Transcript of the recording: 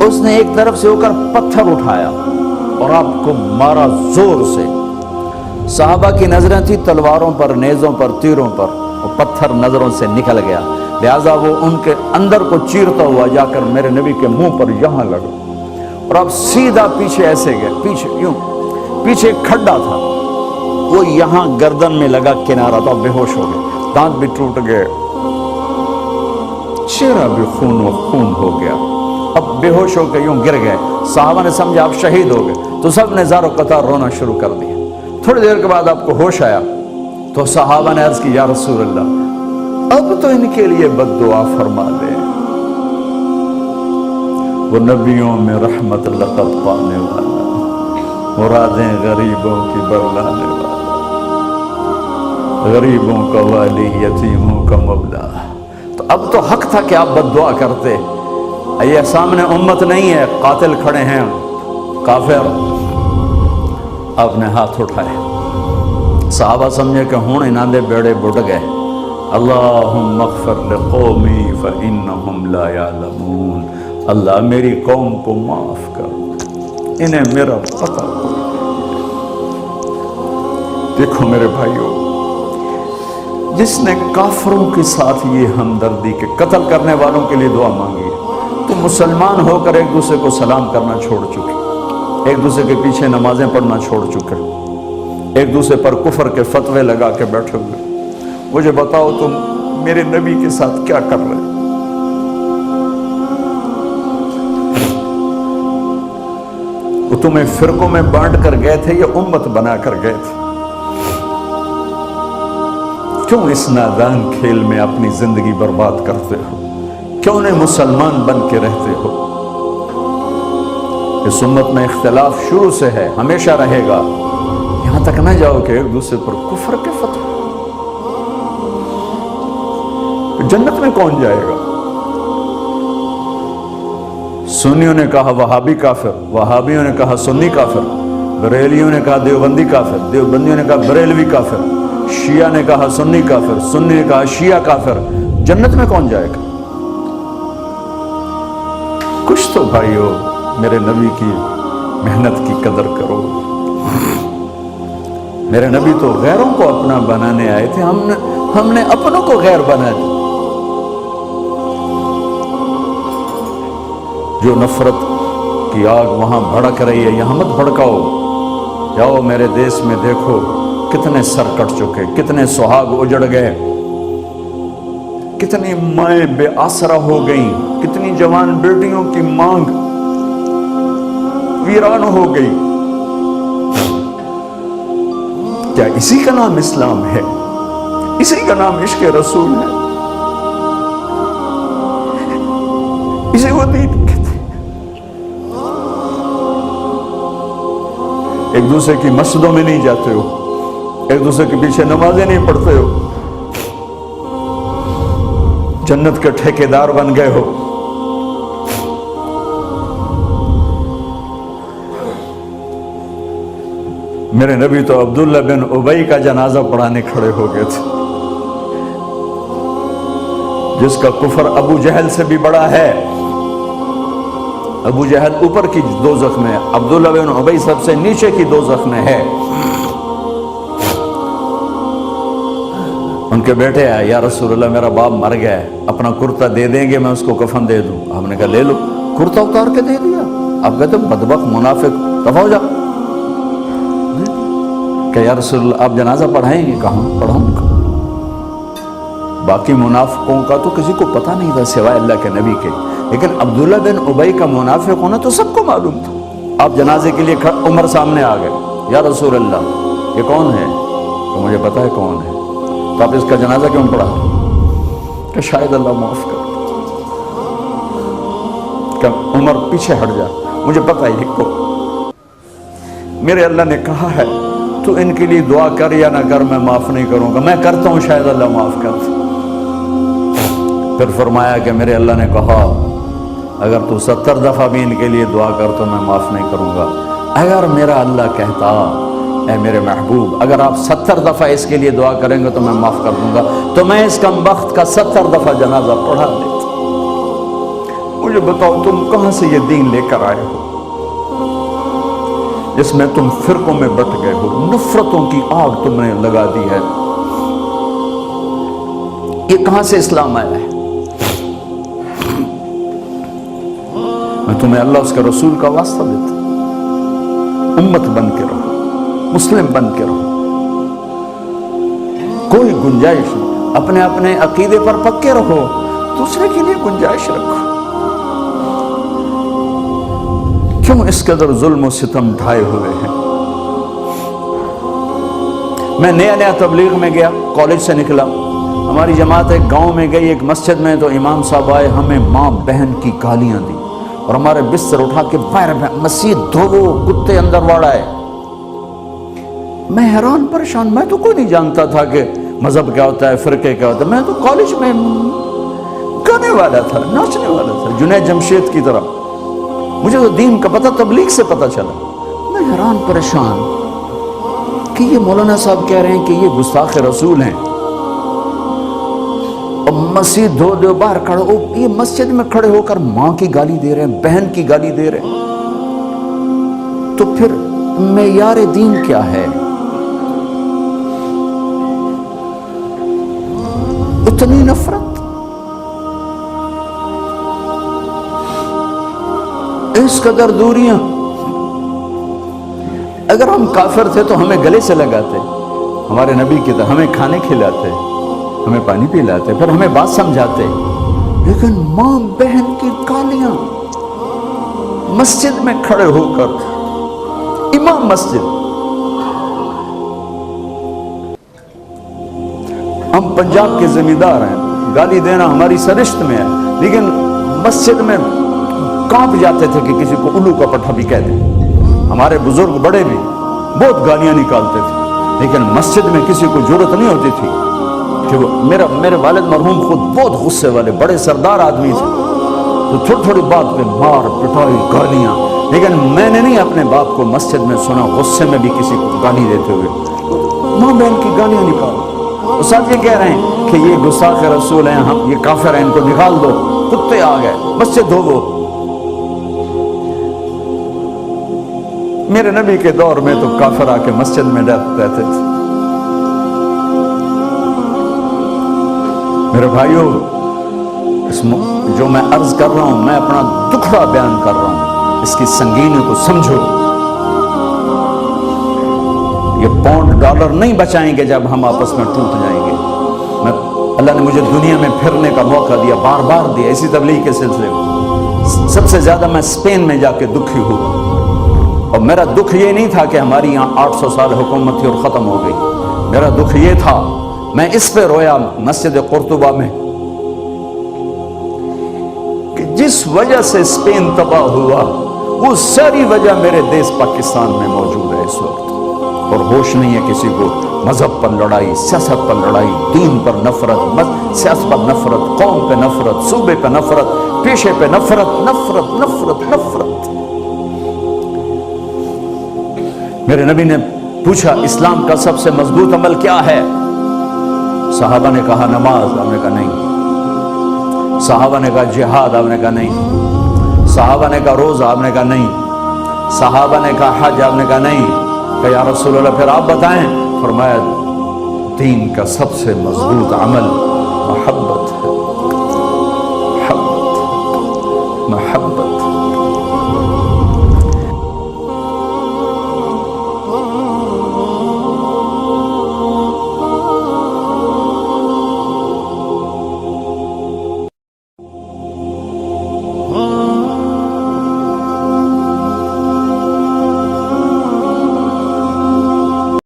اس نے ایک طرف سے ہو کر پتھر اٹھایا اور آپ کو مارا زور سے. صحابہ کی نظریں تھی تلواروں پر، نیزوں پر، تیروں پر، وہ پتھر نظروں سے نکل گیا، لہٰذا وہ ان کے اندر کو چیرتا ہوا جا کر میرے نبی کے منہ پر یہاں لگا، اور اب سیدھا پیچھے ایسے گئے، پیچھے یوں، پیچھے ایک کھڈا تھا، وہ یہاں گردن میں لگا، کنارہ تھا، بے ہوش ہو گئے، دانت بھی ٹوٹ گئے، چہرہ بھی خون و خون ہو گیا، اب بے ہوش ہو کے یوں گر گئے. صحابہ نے سمجھا آپ شہید ہو گئے تو سب نے زار و قطار رونا شروع کر دیا. تھوڑی دیر کے بعد آپ کو ہوش آیا تو صحابہ نے عرض کی یا رسول اللہ اب تو ان کے لیے بد دعا فرما دے، وہ نبیوں میں رحمت لقب پانے والا، مرادیں غریبوں کی برلانے والا، غریبوں کا والی، یتیموں کا مولا. تو اب تو حق تھا کہ آپ بد دعا کرتے. یہ سامنے امت نہیں ہے، قاتل کھڑے ہیں کافر. آپ نے ہاتھ اٹھائے، صحابہ سمجھے کہ ہوں انہاں دے بیڑے بڑھ گئے. اللہم اغفر لقومی فإنہم لا یعلمون. اللہ میری قوم کو معاف کر، انہیں میرا پتہ. دیکھو میرے بھائیو، جس نے کافروں کے ساتھ یہ ہمدردی کے قتل کرنے والوں کے لیے دعا مانگی تو مسلمان ہو کر ایک دوسرے کو سلام کرنا چھوڑ چکے، ایک دوسرے کے پیچھے نمازیں پڑھنا چھوڑ چکے، ایک دوسرے پر کفر کے فتوے لگا کے بیٹھے ہوئے. مجھے بتاؤ تم میرے نبی کے ساتھ کیا کر رہے؟ وہ تمہیں فرقوں میں بانٹ کر گئے تھے یا امت بنا کر گئے تھے؟ کیوں اس نادان کھیل میں اپنی زندگی برباد کرتے ہو؟ کیوں نہیں مسلمان بن کے رہتے ہو؟ اس امت میں اختلاف شروع سے ہے، ہمیشہ رہے گا. یہاں تک نہ جاؤ کہ ایک دوسرے پر کفر کے فتوے. جنت میں کون جائے گا؟ سنیوں نے کہا وہابی کافر، وہابیوں نے کہا سنی کافر، بریلیوں نے کہا دیوبندی کافر، دیوبندیوں نے کہا بریلوی کافر، شیعہ نے کہا سنی کافر، سنی نے کہا شیعہ کافر. جنت میں کون جائے گا؟ کچھ تو بھائیو میرے نبی کی محنت کی قدر کرو. میرے نبی تو غیروں کو اپنا بنانے آئے تھے، ہم نے اپنوں کو غیر بنا دی. جو نفرت کی آگ وہاں بھڑک رہی ہے یہاں مت بھڑکاؤ. جاؤ میرے دیس میں دیکھو کتنے سر کٹ چکے، کتنے سہاگ اجڑ گئے، کتنی مائیں بے آسرا ہو گئیں، کتنی جوان بیٹیوں کی مانگ ویران ہو گئی. کیا اسی کا نام اسلام ہے؟ اسی کا نام عشق رسول ہے؟ اسے وہ دین کہتے ہیں. ایک دوسرے کی مسجدوں میں نہیں جاتے ہو، ایک دوسرے کے پیچھے نمازیں نہیں پڑھتے ہو، جنت کے ٹھیکیدار بن گئے ہو. میرے نبی تو عبداللہ بن ابی کا جنازہ پڑھانے کھڑے ہو گئے تھے، جس کا کفر ابو جہل سے بھی بڑا ہے. ابو جہل اوپر کی دوزخ میں، عبداللہ بن ابی سب سے نیچے کی دوزخ میں ہے. ان کے بیٹے آئے، یا رسول اللہ میرا باپ مر گیا ہے، اپنا کرتا دے دیں گے میں اس کو کفن دے دوں. ہم نے کہا لے لو. کرتا اتار کے دے دیا. اب کہتے بدبخت منافق دفع ہو جا. کہ یا رسول اللہ آپ جنازہ پڑھائیں گے؟ کہاں پڑھاؤں گا. باقی منافقوں کا تو کسی کو پتہ نہیں تھا سوائے اللہ کے نبی کے، لیکن عبداللہ بن ابی کا منافق ہونا تو سب کو معلوم تھا. آپ جنازے کے لیے عمر سامنے آ گئے، یا رسول اللہ یہ کون ہے؟ تو مجھے پتہ ہے کون ہے. تو آپ اس کا جنازہ کیوں پڑھا؟ کہ شاید اللہ معاف کر. کہ عمر پیچھے ہٹ جا، مجھے پتہ ہے کو میرے اللہ نے کہا ہے تو ان کے لیے دعا کر یا نہ کر میں معاف نہیں کروں گا. میں کرتا ہوں شاید اللہ معاف کر. پھر فرمایا کہ میرے اللہ نے کہا اگر تو 70 دفعہ بھی ان کے لیے دعا کر تو میں معاف نہیں کروں گا. اگر میرا اللہ کہتا اے میرے محبوب اگر آپ 70 دفعہ اس کے لیے دعا کریں گے تو میں معاف کر دوں گا، تو میں اس کم بخت کا 70 دفعہ جنازہ پڑھا دیتا. مجھے بتاؤ تم کہاں سے یہ دین لے کر آئے ہو جس میں تم فرقوں میں بٹ گئے ہو، نفرتوں کی آگ تم نے لگا دی ہے، یہ کہاں سے اسلام آیا ہے؟ میں تمہیں اللہ اس کے رسول کا واسطہ دیتا ہوں، امت بن کے رہو، مسلم بن کے رہو، کوئی گنجائش نہیں، اپنے اپنے عقیدے پر پکے رہو، دوسرے کے لیے گنجائش رکھو۔ کیوں اس قدر ظلم و ستم ڈھائے ہوئے ہیں؟ میں نیا تبلیغ میں گیا، کالج سے نکلا، ہماری جماعت ایک گاؤں میں گئی، ایک مسجد میں، تو امام صاحب آئے، ہمیں ماں بہن کی گالیاں دی اور ہمارے بستر اٹھا کے باہر مسجد دھوو، کتے اندر واڑائے۔ میں حیران پریشان، میں تو کوئی نہیں جانتا تھا کہ مذہب کیا ہوتا ہے، فرقے کیا ہوتا ہے، میں تو کالج میں گانے والا تھا، ناچنے والا تھا، جنید جمشید کی طرح، مجھے تو دین کا پتہ تبلیغ سے پتہ چلا۔ میں حیران پریشان کہ یہ مولانا صاحب کہہ رہے ہیں کہ یہ گستاخ رسول ہیں، اور مسجد دھو دو باہر کھڑے ہو، یہ مسجد میں کھڑے ہو کر ماں کی گالی دے رہے ہیں، بہن کی گالی دے رہے ہیں، تو پھر معیار دین کیا ہے؟ اتنی نفرت، اس قدر دوریاں۔ اگر ہم کافر تھے تو ہمیں گلے سے لگاتے، ہمارے نبی کی طرح ہمیں کھانے کھلاتے، ہمیں پانی پلاتے، پھر ہمیں بات سمجھاتے، لیکن ماں بہن کی گالیاں، مسجد میں کھڑے ہو کر، امام مسجد۔ ہم پنجاب کے زمیندار ہیں، گالی دینا ہماری سرشت میں ہے، لیکن مسجد میں کانپ جاتے تھے کہ کسی کو الو کا پٹھا بھی کہہ دیں۔ ہمارے بزرگ بڑے بھی بہت گالیاں نکالتے تھے، لیکن مسجد میں کسی کو ضرورت نہیں ہوتی تھی کہ وہ میرے والد مرحوم خود بہت غصے والے بڑے سردار آدمی تھے، تو تھوڑی تھوڑی بات پہ مار پٹائی گالیاں، لیکن میں نے نہیں اپنے باپ کو مسجد میں سنا غصے میں بھی کسی کو گالی دیتے ہوئے، ماں بہن کی گالیاں نکالو۔ استاد یہ کہہ رہے ہیں کہ یہ گستاخ رسول ہیں، ہم یہ کافر ہیں، ان کو نکال دو، کتے آ گئے، مسجد دھوو۔ میرے نبی کے دور میں تو کافر آ کے مسجد میں رہتے تھے۔ میرے بھائیوں، جو میں عرض کر رہا ہوں، میں اپنا دکھڑا بیان کر رہا ہوں، اس کی سنگینی کو سمجھو۔ یہ پاؤنڈ ڈالر نہیں بچائیں گے جب ہم آپس میں ٹوٹ جائیں گے۔ اللہ نے مجھے دنیا میں پھرنے کا موقع دیا، بار بار دیا، اسی تبلیغ کے سلسلے میں۔ سب سے زیادہ میں اسپین میں جا کے دکھی ہوا، اور میرا دکھ یہ نہیں تھا کہ ہماری یہاں 800 سال حکومت تھی اور ختم ہو گئی، میرا دکھ یہ تھا، میں اس پہ رویا مسجد قرطبہ میں، کہ جس وجہ سے اسپین تباہ ہوا، وہ ساری وجہ میرے دیس پاکستان میں موجود ہے اس وقت، اور ہوش نہیں ہے کسی کو۔ مذہب پر لڑائی، سیاست پر لڑائی، دین پر نفرت، سیاست پر نفرت، قوم پہ نفرت، صوبے پہ نفرت، پیشے پہ نفرت، نفرت نفرت نفرت۔ میرے نبی نے پوچھا اسلام کا سب سے مضبوط عمل کیا ہے؟ صحابہ نے کہا نماز، آپ نے کہا نہیں۔ صحابہ نے کہا جہاد، آپ نے کہا نہیں۔ صحابہ نے کہا روزہ، آپ نے کہا نہیں۔ صحابہ نے کہا حج، آپ نے کہا نہیں۔ کہ یا رسول اللہ پھر آپ بتائیں؟ فرمایا دین کا سب سے مضبوط عمل محبت ہے، محبت، محبت۔